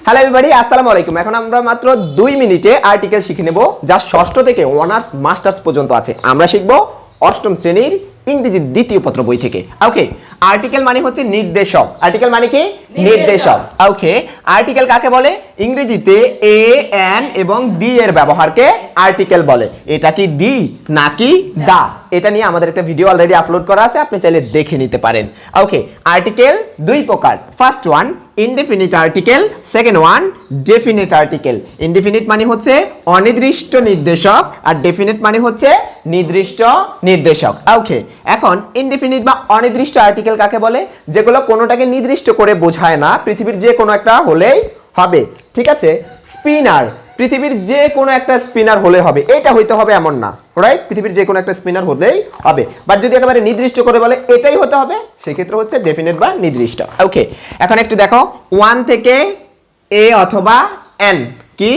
Hello everybody, আসসালামু আলাইকুম। এখন আমরা মাত্র 2 মিনিটে আর্টিকেল শিখে নেব, যা ষষ্ঠ থেকে অনার্স মাস্টার্স পর্যন্ত আছে। আমরা শিখব অষ্টম শ্রেণীর ইংরেজি দ্বিতীয় পত্র বই থেকে। ওকে, আর্টিকেল মানে হচ্ছে নির্দেশক। আর্টিকেল মানে কি? নির্দেশক। ওকে, আর্টিকেল কাকে বলে? ইংরেজিতে এ, এন এবং দি এর ব্যবহারকে আর্টিকেল বলে। এটা কি দি নাকি দা? এটা নিয়ে আমাদের একটা ভিডিও অলরেডি আপলোড করা আছে, আপনি চাইলে দেখে নিতে পারেন। ওকে, আর্টিকেল দুই প্রকার। First one indefinite article, second one definite article. Indefinite মানে হচ্ছে অনির্দিষ্ট নির্দেশক, আর ডেফিনিট মানে হচ্ছে নির্দিষ্ট নির্দেশক। ওকে, এখন ইনডেফিনিট বা অনির্দিষ্ট আর্টিকেল কাকে বলে? যেগুলো কোনোটাকে নির্দিষ্ট করে বোঝায় না, পৃথিবীর যে কোনো একটা হলেই হবে। ঠিক আছে, স্পিনার, পৃথিবীর যে কোনো একটা স্পিনার হলে হবে, এটা হইতে হবে এমন না, রাইট? পৃথিবীর যে কোনো একটা স্পিনার হলেই হবে। বাট যদি একেবারে নির্দিষ্ট করে বলে এটাই হতে হবে, সেক্ষেত্রে হচ্ছে ডেফিনিট বা নির্দিষ্ট। ওকে, এখন একটু দেখো, 1 থেকে এ অথবা এন। কি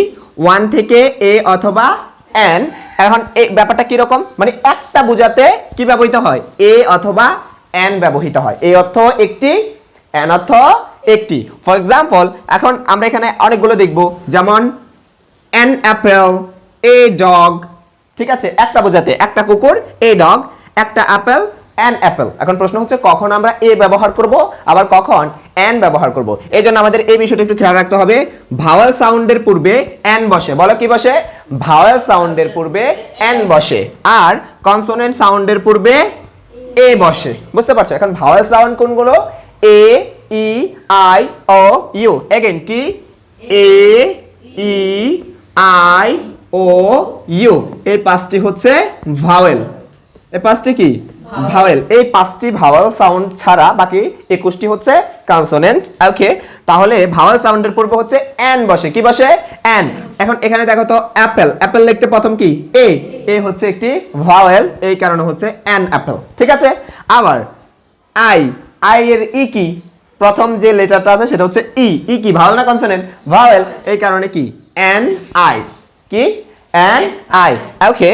1 থেকে এ অথবা এন? এখন এই ব্যাপারটা কিরকম, মানে একটা বোঝাতে কি ব্যবহৃত হয়? এ অথবা এন ব্যবহৃত হয়। এ অর্থ একটি, এন অর্থ একটি। ফর এক্সাম্পল, এখন আমরা এখানে অনেকগুলো দেখব, যেমন an apple, a dog। ঠিক আছে, একটা বোঝাতে একটা কুকুর, a dog, একটা apple, an apple। এখন প্রশ্ন হচ্ছে কখন আমরা a ব্যবহার করব, আবার কখন an ব্যবহার করব। এই জন্য আমাদের এই বিষয়টা একটু খেয়াল রাখতে হবে। ভাওয়েল সাউন্ডের পূর্বে an বসে। বলো কি বসে? ভাওয়েল সাউন্ডের পূর্বে an বসে, আর কনসোনেন্ট সাউন্ডের পূর্বে a বসে। বুঝতে পারছো? এখন ভাওয়েল সাউন্ড কোনগুলো? a, e, i, o, u। Again কি? a, e, I, O, U. এই পাঁচটি হচ্ছে ভাওয়েল। এই পাঁচটি কি? ভাওয়েল। এই পাঁচটি ভাওয়েল সাউন্ড ছাড়া বাকি 21টি হচ্ছে কনসোনেন্ট। ওকে, তাহলে ভাওয়েল সাউন্ডের পূর্বে হচ্ছে এন বসে। কি বসে? এন। এখন এখানে দেখো তো, অ্যাপেল, অ্যাপেল লিখতে প্রথম কি? এ। এ হচ্ছে একটি ভাওয়েল, এই কারণে হচ্ছে এন অ্যাপেল। ঠিক আছে, আবার আই, আই এর ই কি? প্রথম যে লেটারটা আছে সেটা হচ্ছে ই। ই কি, ভাওয়েল না কনসোনেন্ট? ভাওয়েল, এই কারণে কি? N I. কি? N I. ওকে,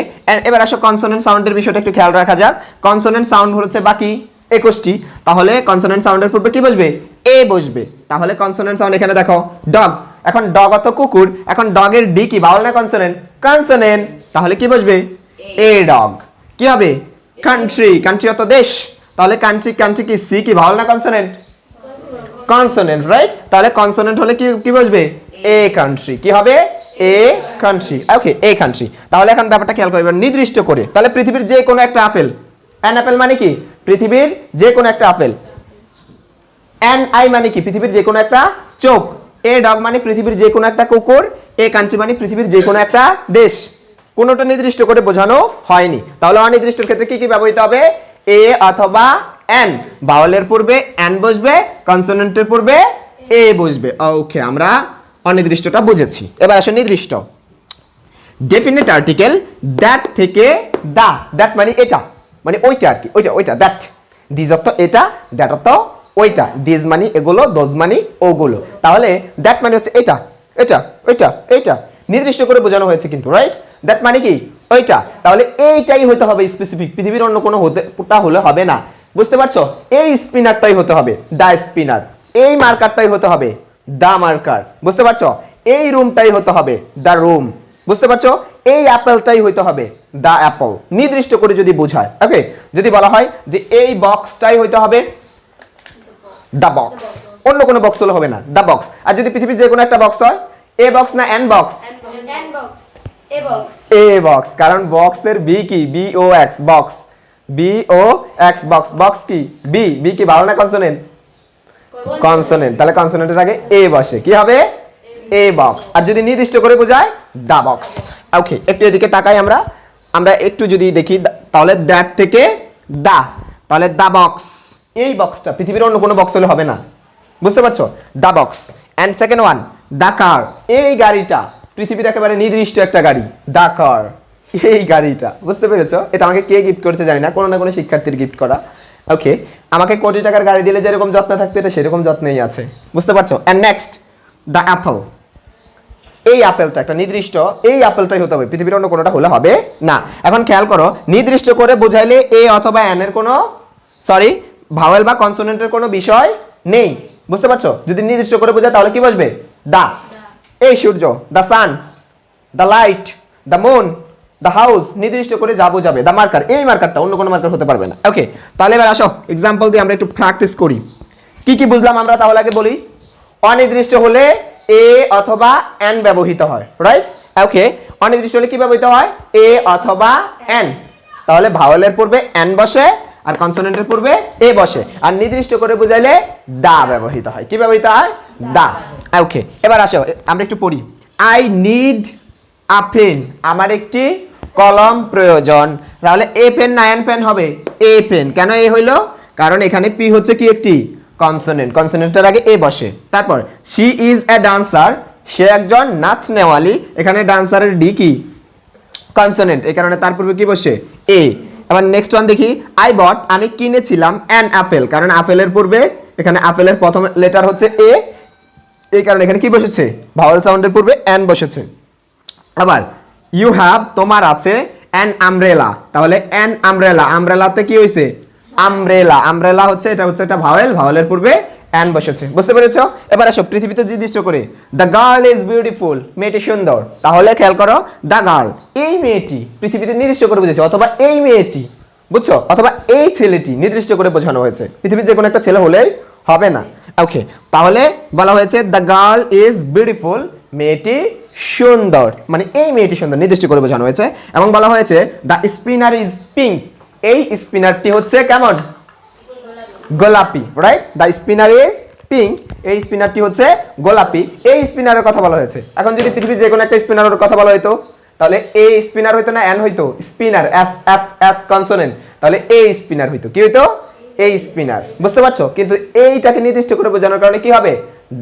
এবার আসো কনসোনেন্ট সাউন্ডের বিষয়টা একটু খেয়াল রাখা যাক। কনসোনেন্ট সাউন্ড হচ্ছে বাকি 21টি, তাহলে কনসোনেন্ট সাউন্ডের পূর্বে কি বসবে? এ বসবে। তাহলে কনসোনেন্ট সাউন্ড এখানে দেখো, ডগ। এখন ডগ অর্থ কুকুর। এখন ডগের ডি কি, ভাওয়েল না কনসোনেন্ট? কনসোনেন্ট। তাহলে কি বসবে? A dog. কি হবে? কান্ট্রি, কান্ট্রি অর্থ দেশ। তাহলে কান্ট্রি, কান্ট্রি কি, সি কি, ভাওয়েল না কনসোনেন্ট? Consonant, right? তাহলে কনসোনেন্ট হলে কি কি বসবে? A country. কি হবে? A country. Okay, a country. তাহলে এখন ব্যাপারটা খেয়াল করবেন, নির্দিষ্ট করে। তাহলে পৃথিবীর যে কোনো একটা আপেল, অ্যান অ্যাপেল মানে কি? পৃথিবীর যে কোনো একটা আপেল। অ্যান আই মানে কি? পৃথিবীর যে কোনো একটা চোখ। এ ডগ মানে পৃথিবীর যে কোনো একটা কুকুর। এ কান্ট্রি মানে পৃথিবীর যে কোনো একটা দেশ। কোনোটা নির্দিষ্ট করে বোঝানো হয়নি। তাহলে অনির্দিষ্ট ক্ষেত্রে কি কি ব্যবহৃত হবে? এ অথবা এন। ভাওয়েলের পূর্বে এন বসবে, কনসোনেন্টের পূর্বে এ বসবে। ওকে, আমরা অনির্দিষ্টটা বুঝেছি। এবার আসে নির্দিষ্ট। ডেফিনিট আর্টিকেল, দ্যাট থেকে দা। দ্যাট মানে এটা, মানে ওইটা আর কি, ওইটা, ওইটা, দ্যাট। দিস অর্থ এটা, দ্যাট অর্থ ওইটা। দিস মানে এগুলো, দোজ মানে ওগুলো। তাহলে দ্যাট মানে হচ্ছে এটা, এটা, ওইটা, এইটা। নির্দিষ্ট করে বোঝানো হয়েছে কিন্তু, রাইট? দ্যাট মানে কি? ওইটা। তাহলে এইটাই হতে হবে স্পেসিফিক, পৃথিবীর অন্য কোনো হলে হবে না। বুঝতে পারছো? এই স্পিনারটাই হতে হবে দা স্পিনার। এই মার্কারটাই হতে হবে দা মার্কার। বুঝতে পারছো? এই রুমটাই হতে হবে দা রুম। বুঝতে পারছো? এই অ্যাপেলটাই হইতে হবে দা অ্যাপল। নির্দিষ্ট করে যদি বোঝায়। ওকে, যদি বলা হয় যে এই বক্সটাই হইতে হবে দা বক্স, অন্য কোনো বক্স হলে হবে না, দা বক্স। আর যদি পৃথিবীর যে কোনো একটা বক্স হয়, এ বক্স না এন বক্স? এ বক্স। কারণ বক্সের বি কি? বি ও এক্স, বক্স। বি ও এক্স, বক্স। বক্স কি? বি। বি কি, ভাওয়েল না কনসোনেন্ট? কনসোনেন্ট। তাহলে কনসোনেন্টের আগে এ বসে। কি হবে? এ বক্স। আর যদি নির্দিষ্ট করে বোঝায়, দা বক্স। ওকে, একটু এদিকে তাকাই আমরা। আমরা একটু যদি দেখি, তাহলে দ্যাট থেকে দা, তাহলে দা বক্স। এই বক্সটা পৃথিবীর অন্য কোনো বক্স হলে হবে না। বুঝতে পারছো? The box. And second one, the car. এই গাড়িটা পৃথিবীর একেবারে নির্দিষ্ট একটা গাড়ি, দা কার। এই গাড়িটা। বুঝতে পেরেছো? এটা আমাকে কে গিফট করেছে জানি না, কোনো না কোনো শিক্ষার্থীর গিফট করা। ওকে, আমাকে কোটি টাকার গাড়ি দিলে যেরকম যত্ন থাকতো, এটা সেরকম যত্নেই আছে। বুঝতে পারছো? And next, the apple. এই আপেলটা একটা নির্দিষ্ট, এই আপেলটাই হতে হবে, পৃথিবীর অন্য কোনোটা হলে হবে না। এখন খেয়াল করো, নির্দিষ্ট করে বোঝাইলে এ অথবা এন এর কোনো, সরি, ভাওয়েল বা কনসোনেন্টের কোনো বিষয় নেই। বুঝতে পারছো? যদি নির্দিষ্ট করে বোঝায় তাহলে কি বসবে? দা। এই সূর্য, the sun, the light, the moon, the house, নির্দিষ্ট করে যা বোঝাবে। দ্য মার্কার, এই মার্কারটা, অন্য কোনো মার্কার হতে পারবে না। ওকে, তাহলে এবার আসো এক্সাম্পল দিয়ে আমরা একটু প্র্যাকটিস করি। কি কি বুঝলাম আমরা তাহলে আগে বলি। অনির্দিষ্ট হলে এ অথবা এন ব্যবহৃত হয়, রাইট? ওকে, অনির্দিষ্ট হলে কি ব্যবহৃত হয়? এ অথবা এন। তাহলে ভাওয়েলের পূর্বে এন বসে আর কনসোনেন্টের পূর্বে এ বসে, আর নির্দিষ্ট করে বুঝাইলে দা ব্যবহৃত হয়। কি ব্যবহৃত হয়? দা। ওকে, এবার আসো আমরা একটু পড়ি। আই নিড আ পেন, আমার একটি কলম প্রয়োজন। তাহলে এ পেন না এন পেন হবে? A pen. কেন এ হইল? কারণ এখানে পি হচ্ছে কি একটি কনসোনেন্ট, কনসোনেন্টের আগে এ বসে। তারপর শি ইজ এ ডান্সার, সে একজন নাচ নেওয়ালি। এখানে ডান্সারের ডি কি? কনসোনেন্ট, এই কারণে তার পূর্বে কি বসে? এ। আবার নেক্সট ওয়ান দেখি। আই বট, আমি কিনেছিলাম অ্যান আপেল, কারণ আপেলের পূর্বে এখানে আপেলের প্রথম লেটার হচ্ছে এ, এই কারণে এখানে কি বসেছে? ভাওয়েল সাউন্ডের পূর্বে অ্যান বসেছে। আবার ইউ হ্যাভ, তোমার আছে অ্যান আমব্রেলা, তাহলে অ্যান আমব্রেলা, আমব্রেলাতে কি হয়েছে? আমব্রেলা, আমব্রেলা হচ্ছে এটা হচ্ছে একটা ভাওয়েল, ভাওয়েলের পূর্বে অ্যান বসেছে। বুঝতে পেরেছো? এবার আসো পৃথিবীতে নির্দিষ্ট করে। দ্য গার্ল ইজ বিউটিফুল, মেয়েটি সুন্দর। তাহলে খেয়াল করো, দ্য গার্ল, এই মেয়েটি, পৃথিবীতে নির্দিষ্ট করে বুঝেছে, অথবা এই মেয়েটি, বুঝছো? অথবা এই ছেলেটি, নির্দিষ্ট করে বোঝানো হয়েছে। পৃথিবীর যে কোনো একটা ছেলে হলেই হবে না। ওকে, তাহলে বলা হয়েছে দ্য গার্ল ইজ বিউটিফুল, মেয়েটি সুন্দর, মানে এই মেয়েটি সুন্দর, নির্দিষ্ট করে বোঝানো হয়েছে। এবং বলা হয়েছে দ্য স্পিনার ইজ পিঙ্ক, এই স্পিনারটি হচ্ছে কেমন? গোলাপি, right? The spinner is pink, এই স্পিনারটি হচ্ছে গোলাপি। এই স্পিনারের কথা বলা হয়েছে। এখন যদি পৃথিবীর যে কোনো একটা স্পিনারের কথা বলা হতো, তাহলে এই স্পিনার হইতো না এন হইতো? Spinner, S S S consonant, তাহলে এই স্পিনার হইতো। কি হইতো? এই স্পিনার। বুঝতে পারছো? কিন্তু এইটাকে নির্দিষ্ট করে বোঝানোর কারণে কি হবে?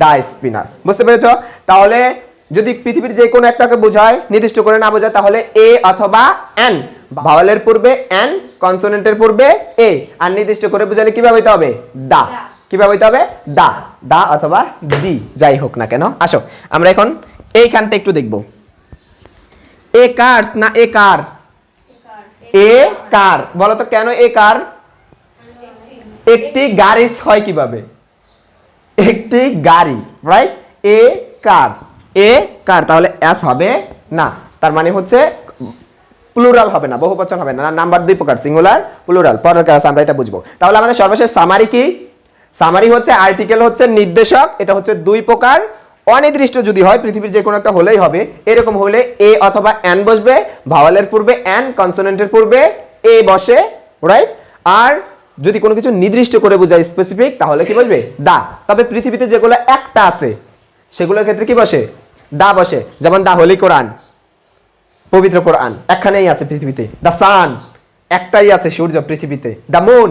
দা স্পিনার। বুঝতে পেরেছো? তাহলে যদি পৃথিবীর যে কোনো একটাকে বোঝায়, নির্দিষ্ট করে না বোঝায়, তাহলে এ অথবা এন, ভাওয়েলের পূর্বে এন, কনসোনেন্টের পূর্বে এ, আর নির্দিষ্ট করে বোঝালে কিভাবে হইতে হবে? দা। কিভাবে হইতে হবে? দা, দা অথবা দি, যাই হোক না কেন। আসো আমরা এখন এইখানটা একটু দেখব। এ কার্স না এ কার? এ কার। বলো তো কেন এ কার? একটি গাড়ি হয় কিভাবে? একটি গাড়ি, রাইট? এ কার, এ কার, তাহলে এস হবে না। তার মানে হচ্ছে প্লুরাল হবে না, বহুবচন হবে না। নাম্বার দুই প্রকার, সিঙ্গুলার, প্লুরাল। পরের ক্লাস আমরা এটা বুঝবো। তাহলে আমাদের সর্বশেষ সামারি কি? সামারি হচ্ছে আর্টিকেল হচ্ছে নির্দেশক, এটা হচ্ছে দুই প্রকার। অনির্দিষ্ট যদি হয়, পৃথিবীর যে কোনো একটা হলেই হবে। এরকম হলে এ অথবা এন বসবে, ভাওয়েলের পূর্বে এন, কনসোনেন্টের পূর্বে এ বসে, রাইট? আর যদি কোনো কিছু নির্দিষ্ট করে বোঝায়, স্পেসিফিক, তাহলে কি বসবে? দা। তবে পৃথিবীতে যেগুলো একটা আছে সেগুলোর ক্ষেত্রে কি বসে? দা বসে। যেমন দা হোলি কোরআন, পবিত্র কোরআন একখানেই আছে পৃথিবীতে। দ্য সান, একটাই আছে সূর্য পৃথিবীতে। দ্য মুন,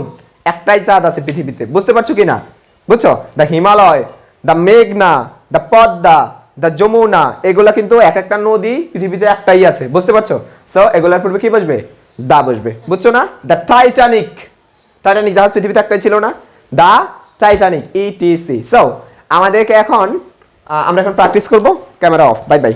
একটাই চাঁদ আছে পৃথিবীতে। বুঝতে পারছো কিনা? বুঝছো? দ্য হিমালয়, দ্য মেঘনা, দ্য পদ্মা, দ্য যমুনা, এগুলা কিন্তু এক একটা নদী পৃথিবীতে একটাই আছে। বুঝতে পারছো? সো এগুলার পূর্বে কি বসবে? দা বসবে। বুঝছো না? দ্য টাইটানিক, টাইটানিক জাহাজ পৃথিবীতে একটাই ছিল না? দা টাইটানিক, ইটিসি। সো আমাদেরকে এখন আমরা এখন প্র্যাকটিস করব। Camera off, bye bye.